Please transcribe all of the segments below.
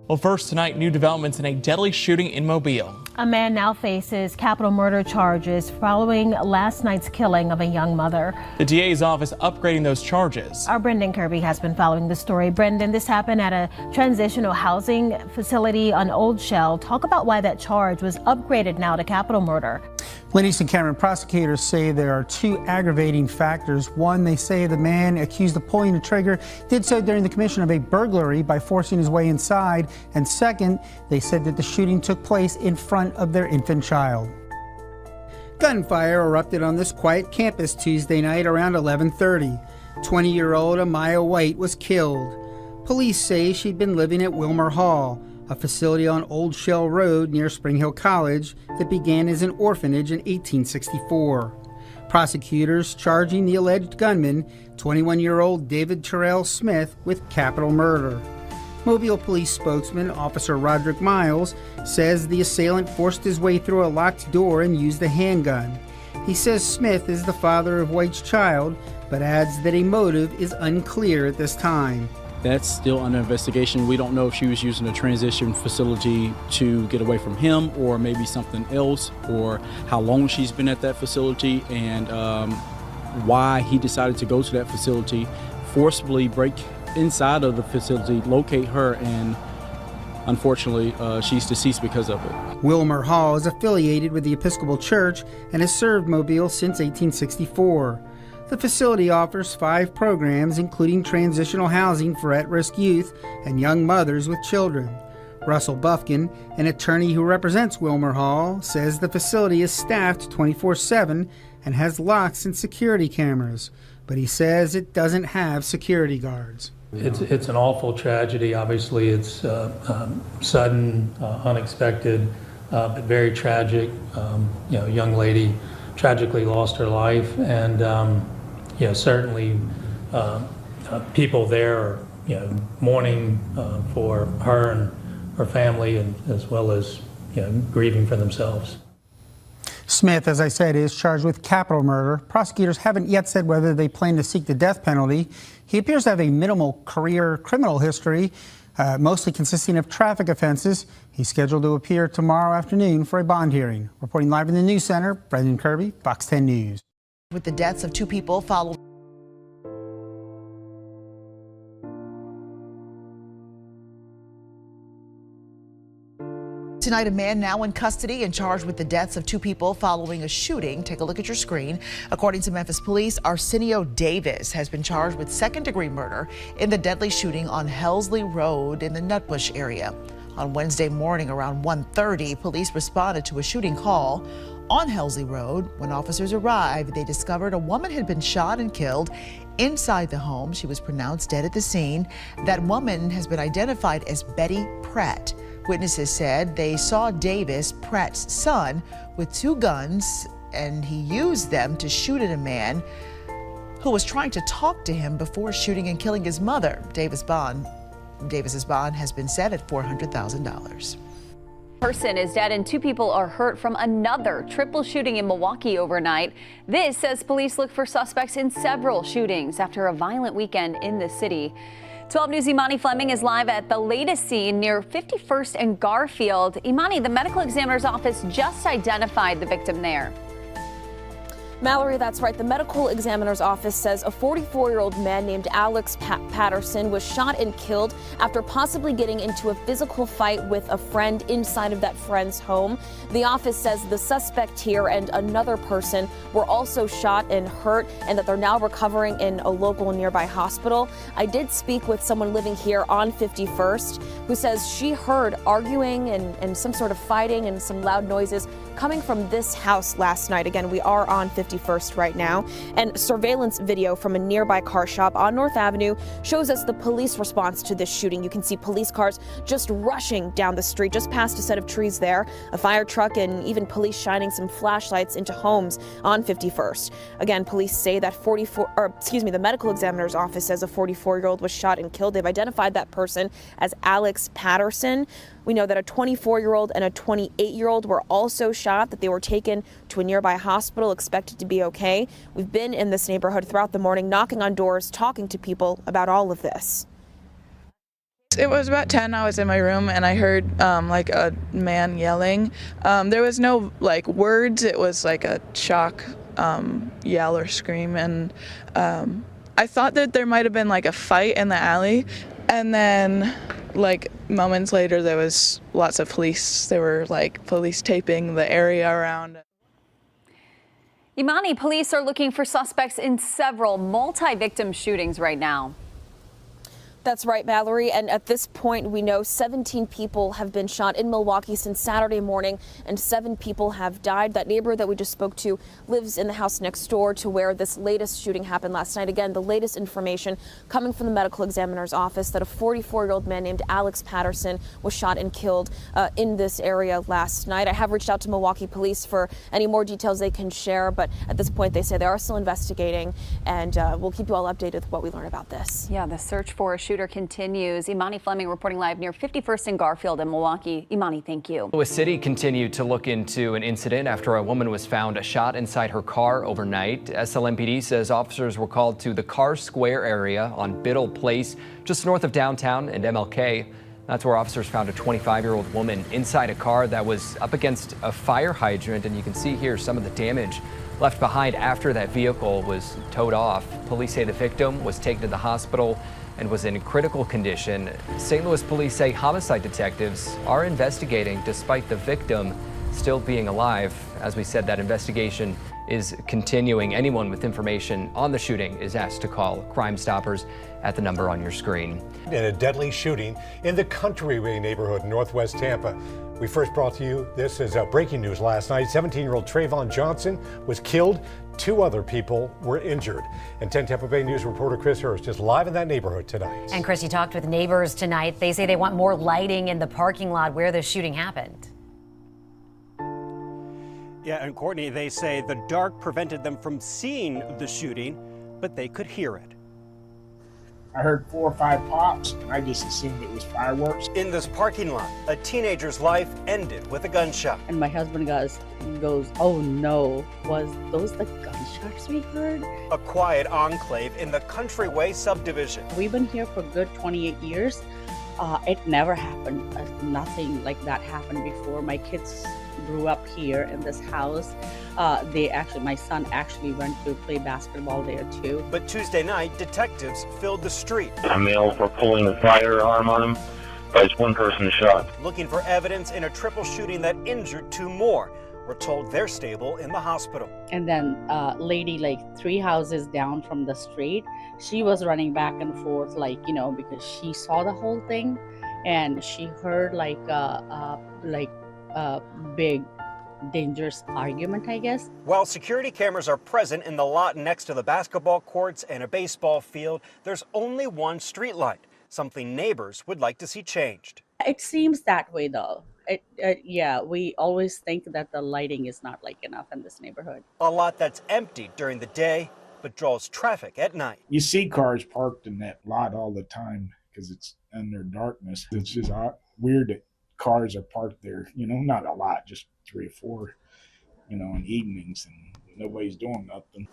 Well, first tonight, new developments in a deadly shooting in Mobile. A man now faces capital murder charges following last night's killing of a young mother. The DA's office upgrading those charges. Our Brendan Kirby has been following the story. Brendan, this happened at a transitional housing facility on Old Shell. Talk about why that charge was upgraded now to capital murder. Livingston Cameron prosecutors say there are two aggravating factors. One, they say the man accused of pulling the trigger did so during the commission of a burglary by forcing his way inside. And second, they said that the shooting took place in front of their infant child. Gunfire erupted on this quiet campus Tuesday night around 11:30. 20-year-old Amiayia White was killed. Police say she'd been living at Wilmer Hall, a facility on Old Shell Road near Spring Hill College that began as an orphanage in 1864. Prosecutors charging the alleged gunman, 21-year-old David Terrell Smith, with capital murder. Mobile police spokesman Officer Roderick Miles says the assailant forced his way through a locked door and used a handgun. He says Smith is the father of White's child, but adds that a motive is unclear at this time. That's still under investigation. We don't know if she was using a transition facility to get away from him or maybe something else, or how long she's been at that facility, and why he decided to go to that facility, forcibly break inside of the facility, locate her, and unfortunately she's deceased because of it. Wilmer Hall is affiliated with the Episcopal Church and has served Mobile since 1864. The facility offers 5 programs, including transitional housing for at-risk youth and young mothers with children. Russell Buffkin, an attorney who represents Wilmer Hall, says the facility is staffed 24/7 and has locks and security cameras, but he says it doesn't have security guards. It's an awful tragedy. Obviously, it's sudden, unexpected, but very tragic. A young lady tragically lost her life, and certainly people there are mourning for her and her family, and as well as grieving for themselves. Smith, as I said, is charged with capital murder. Prosecutors haven't yet said whether they plan to seek the death penalty. He appears to have a minimal career criminal history, mostly consisting of traffic offenses. He's scheduled to appear tomorrow afternoon for a bond hearing. Reporting live in the News Center, Brendan Kirby, Fox 10 News. With the deaths of 2 people following. Tonight, a man now in custody and charged with the deaths of 2 people following a shooting. Take a look at your screen. According to Memphis police, Arsenio Davis has been charged with second-degree murder in the deadly shooting on Helsley Road in the Nutbush area. On Wednesday morning around 1:30, police responded to a shooting call on Helsley Road. When officers arrived, they discovered a woman had been shot and killed inside the home. She was pronounced dead at the scene. That woman has been identified as Betty Pratt. Witnesses said they saw Davis, Pratt's son, with 2 guns, and he used them to shoot at a man who was trying to talk to him before shooting and killing his mother. Davis's bond has been set at $400,000. Person is dead and 2 people are hurt from another triple shooting in Milwaukee overnight. This says police look for suspects in several shootings after a violent weekend in the city. 12 News' Imani Fleming is live at the latest scene near 51st and Garfield. Imani, the medical examiner's office just identified the victim there. Mallory, that's right. The medical examiner's office says a 44-year-old man named Alex Patterson was shot and killed after possibly getting into a physical fight with a friend inside of that friend's home. The office says the suspect here and another person were also shot and hurt, and that they're now recovering in a local nearby hospital. I did speak with someone living here on 51st who says she heard arguing and some sort of fighting and some loud noises coming from this house last night. Again, we are on 51st right now, and surveillance video from a nearby car shop on North Avenue shows us the police response to this shooting. You can see police cars just rushing down the street, just past a set of trees there, a fire truck, and even police shining some flashlights into homes on 51st. Again, police say that the medical examiner's office says a 44-year-old was shot and killed. They've identified that person as Alex Patterson. We know that a 24-year-old and a 28-year-old were also shot, that they were taken to a nearby hospital, expected to be okay. We've been in this neighborhood throughout the morning, knocking on doors, talking to people about all of this. It was about 10. I was in my room and I heard like a man yelling. There was no like words. It was like a shock yell or scream. And I thought that there might have been like a fight in the alley. And then like moments later, there was lots of police. There were like police taping the area around. Imani police are looking for suspects in several multi-victim shootings right now. That's right, Mallory. And at this point, we know 17 people have been shot in Milwaukee since Saturday morning, and 7 people have died. That neighbor that we just spoke to lives in the house next door to where this latest shooting happened last night. Again, the latest information coming from the medical examiner's office that a 44-year-old man named Alex Patterson was shot and killed in this area last night. I have reached out to Milwaukee police for any more details they can share, but at this point, they say they are still investigating, and we'll keep you all updated with what we learn about this. Yeah, the search for a shooter continues. Imani Fleming reporting live near 51st and Garfield in Milwaukee. Imani, thank you. The city continued to look into an incident after a woman was found shot inside her car overnight. SLMPD says officers were called to the Carr Square area on Biddle Place, just north of downtown and MLK. That's where officers found a 25-year-old woman inside a car that was up against a fire hydrant, and you can see here some of the damage left behind after that vehicle was towed off. Police say the victim was taken to the hospital and was in critical condition. St. Louis police say homicide detectives are investigating despite the victim still being alive. As we said, that investigation is continuing. Anyone with information on the shooting is asked to call Crime Stoppers at the number on your screen. In a deadly shooting in the Countryway neighborhood in northwest Tampa. We first brought to you this as breaking news last night. 17-year-old Trayvon Johnson was killed. 2 other people were injured. And 10 Tampa Bay News reporter Chris Hurst is live in that neighborhood tonight. And Chris, you talked with neighbors tonight. They say they want more lighting in the parking lot where the shooting happened. Yeah, and Courtney, they say the dark prevented them from seeing the shooting, but they could hear it. I heard 4 or 5 pops, and I just assumed it was fireworks. In this parking lot, a teenager's life ended with a gunshot. And my husband goes, oh no, was those the gunshots we heard? A quiet enclave in the Countryway subdivision. We've been here for a good 28 years. It never happened. Nothing like that happened before. My kids grew up here in this house. My son actually went to play basketball there too. But Tuesday night, detectives filled the street. A male for pulling a firearm on him, but one person shot. Looking for evidence in a triple shooting that injured 2 more. We're told they're stable in the hospital. And then a lady like 3 houses down from the street, she was running back and forth because she saw the whole thing, and she heard like a big dangerous argument, I guess. While security cameras are present in the lot next to the basketball courts and a baseball field, there's only one street light, something neighbors would like to see changed. It seems that way though. We always think that the lighting is not enough in this neighborhood. A lot that's empty during the day, but draws traffic at night. You see cars parked in that lot all the time because it's under darkness. It's just weird that cars are parked there, not a lot, just 3 or 4, in evenings, and nobody's doing nothing.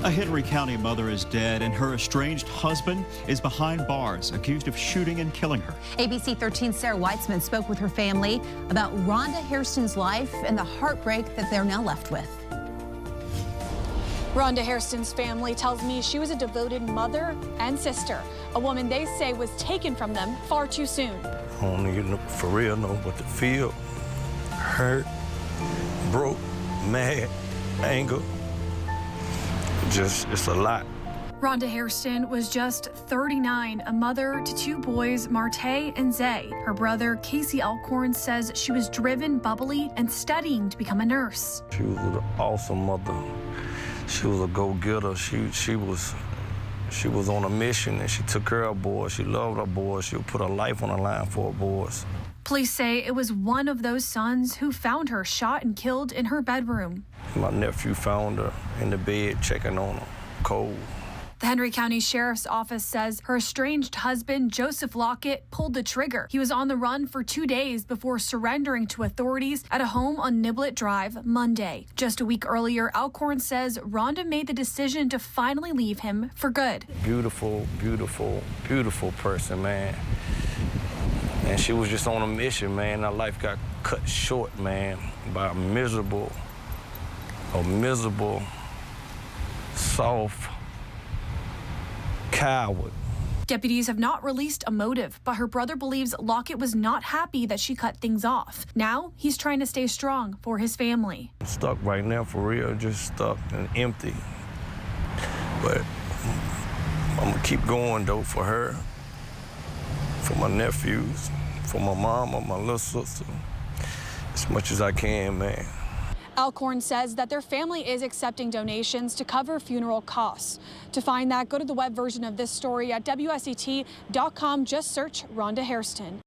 A Henry County mother is dead, and her estranged husband is behind bars, accused of shooting and killing her. ABC 13's Sarah Weitzman spoke with her family about Rhonda Hairston's life and the heartbreak that they're now left with. Rhonda Hairston's family tells me she was a devoted mother and sister, a woman they say was taken from them far too soon. I don't even for real know what to feel. Hurt, broke, mad, anger. It's a lot. Rhonda Hairston was just 39, a mother to two boys, Marte and Zay. Her brother, Casey Alcorn, says she was driven, bubbly, and studying to become a nurse. She was an awesome mother. She was a go-getter. She was on a mission, and she took care of boys. She loved her boys. She would put her life on the line for her boys. Police say it was one of those sons who found her shot and killed in her bedroom. My nephew found her in the bed, checking on her, cold. The Henry County Sheriff's Office says her estranged husband, Joseph Lockett, pulled the trigger. He was on the run for 2 days before surrendering to authorities at a home on Niblett Drive Monday. Just a week earlier, Alcorn says Rhonda made the decision to finally leave him for good. Beautiful, beautiful, beautiful person, man. And she was just on a mission, man. Her life got cut short, man, by a miserable, soft coward. Deputies have not released a motive, but her brother believes Lockett was not happy that she cut things off. Now he's trying to stay strong for his family. I'm stuck right now, for real, just stuck and empty. But I'm gonna keep going, though, for her, for my nephews, for my mom and my little sister, as much as I can, man. Alcorn says that their family is accepting donations to cover funeral costs. To find that, go to the web version of this story at WSET.com. Just search Rhonda Hairston.